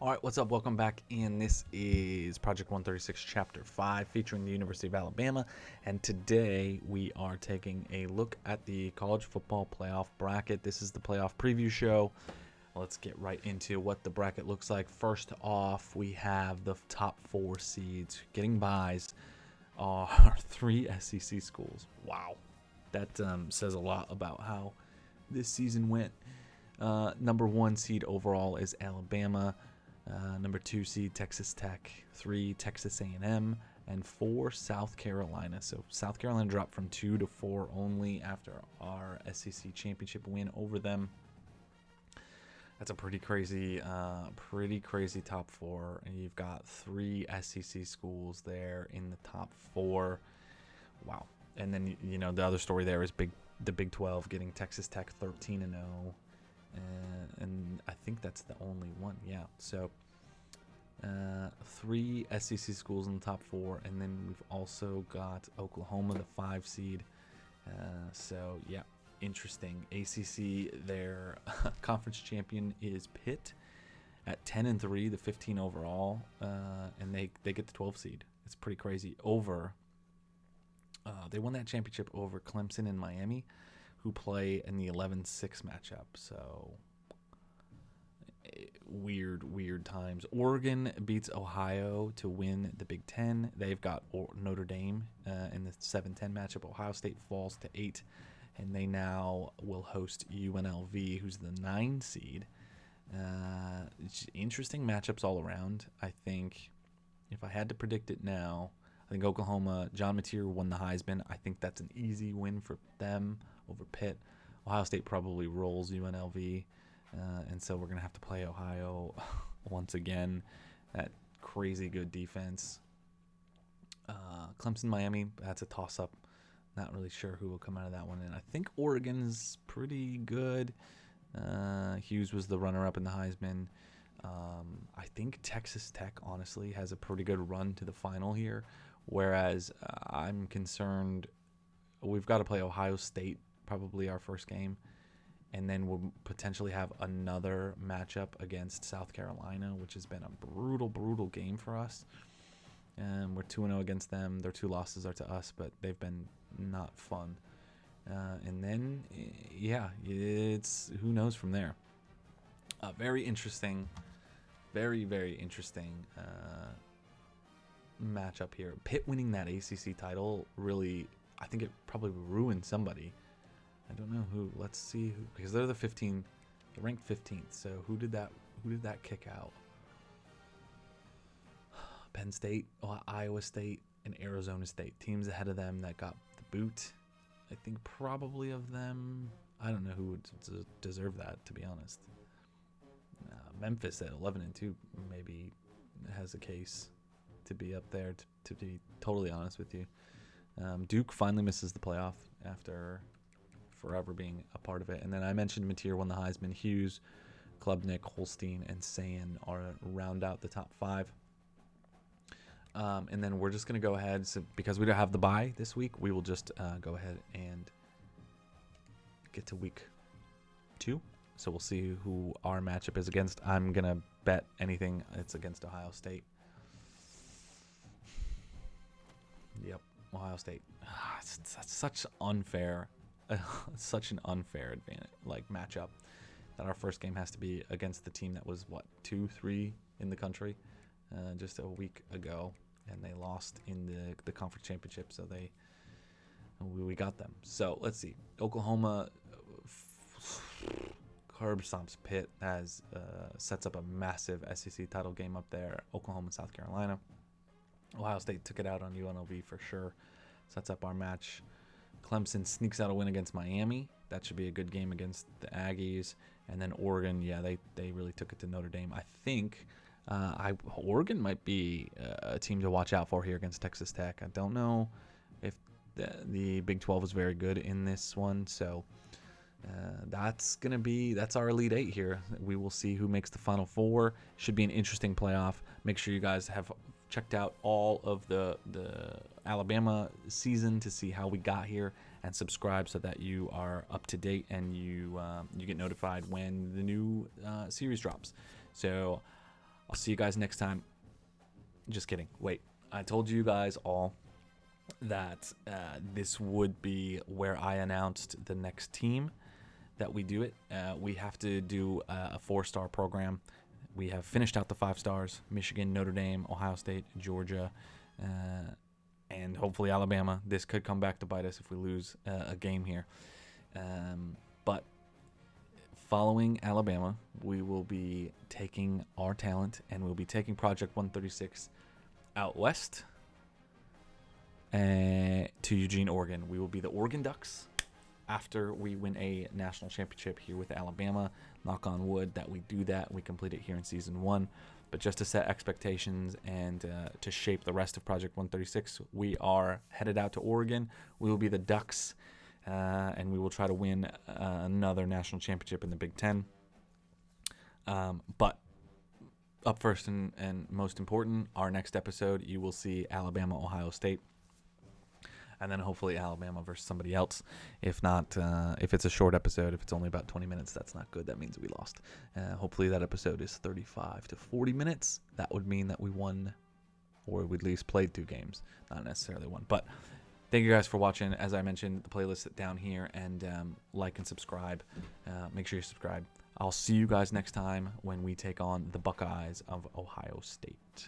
All right, what's up? Welcome back. And this is Project 136, Chapter 5, featuring the University of Alabama. And today we are taking a look at the college football playoff bracket. This is the playoff preview show. Let's get right into what the bracket looks like. First off, we have the top 4 seeds. Getting byes are 3 SEC schools. Wow. That says a lot about how this season went. Number 1 seed overall is Alabama. Number 2 seed Texas Tech, 3 Texas A&M, and 4 South Carolina. So South Carolina dropped from 2 to 4 only after our SEC championship win over them. That's a pretty crazy top 4. And you've got 3 SEC schools there in the top 4. Wow. And then the other story there is the Big 12 getting Texas Tech 13-0. And I think that's the only one. Yeah. So 3 SEC schools in the top 4, and then we've also got Oklahoma, the 5 seed. So yeah, interesting. ACC, their conference champion is Pitt at 10-3, the 15 overall, and they get the 12 seed. It's pretty crazy. They won that championship over Clemson and Miami, who play in the 11-6 matchup. So weird times. Oregon beats Ohio to win the Big Ten. They've got Notre Dame in the 7-10 matchup. Ohio State falls to 8, and they now will host UNLV, who's the 9 seed. Interesting matchups all around. I think if I had to predict it now, I think Oklahoma, John Mateer won the Heisman. I think that's an easy win for them over Pitt. Ohio State probably rolls UNLV, and so we're going to have to play Ohio once again. That crazy good defense. Clemson, Miami, that's a toss-up. Not really sure who will come out of that one. And I think Oregon's pretty good. Hughes was the runner-up in the Heisman. I think Texas Tech, honestly, has a pretty good run to the final here, whereas I'm concerned we've got to play Ohio State, probably our first game, and then we'll potentially have another matchup against South Carolina, which has been a brutal game for us. We're 2-0 against them. Their 2 losses are to us, but they've been not fun. And then, yeah, it's who knows from there. Very interesting, very interesting matchup here. Pitt winning that ACC title really, I think it probably ruined somebody. I don't know who. Let's see who, because they're the 15th, they're ranked 15th. So who did that kick out? Penn State, Iowa State, and Arizona State. Teams ahead of them that got the boot. I think probably of them. I don't know who would deserve that, to be honest. Memphis at 11-2 maybe has a case to be up there, to be totally honest with you. Duke finally misses the playoff after forever being a part of it. And then I mentioned Mateer won the Heisman. Hughes, Klubnik, Holstein, and Sayin are round out the top 5. And then we're just going to go ahead. So because we don't have the bye this week, we will just go ahead and get to week 2. So we'll see who our matchup is against. I'm going to bet anything it's against Ohio State. Yep, Ohio State. That's such unfair. Such an unfair advantage, matchup, that our first game has to be against the team that was 2-3 in the country just a week ago, and they lost in the conference championship. So we got them. So let's see. Oklahoma curb stomps Pitt, sets up a massive SEC title game up there. Oklahoma, South Carolina. Ohio State took it out on UNLV for sure. Sets up our match. Clemson sneaks out a win against Miami. That should be a good game against the Aggies. And then Oregon, yeah, they really took it to Notre Dame. I think Oregon might be a team to watch out for here against Texas Tech. I don't know if the Big 12 is very good in this one. So that's our Elite 8 here. We will see who makes the Final 4. Should be an interesting playoff. Make sure you guys have checked out all of the Alabama season to see how we got here, and subscribe so that you are up to date and you get notified when the new series drops. So I'll see you guys next time. Just kidding. Wait, I told you guys all that this would be where I announced the next team that we do it. We have to do a 4-star program. We have finished out the 5 stars: Michigan, Notre Dame, Ohio State, Georgia, and hopefully Alabama. This could come back to bite us if we lose a game here. But following Alabama, we will be taking our talent and we'll be taking Project 136 out west to Eugene, Oregon. We will be the Oregon Ducks after we win a national championship here with Alabama. Knock on wood that we do that. We complete it here in season 1. But just to set expectations and to shape the rest of Project 136, we are headed out to Oregon. We will be the Ducks, and we will try to win another national championship in the Big Ten. But up first and most important, our next episode, you will see Alabama, Ohio State. And then hopefully Alabama versus somebody else. If not, if it's a short episode, if it's only about 20 minutes, that's not good. That means we lost. Hopefully that episode is 35 to 40 minutes. That would mean that we won, or we at least played 2 games, not necessarily one. But thank you guys for watching. As I mentioned, the playlist is down here, and like and subscribe. Make sure you subscribe. I'll see you guys next time when we take on the Buckeyes of Ohio State.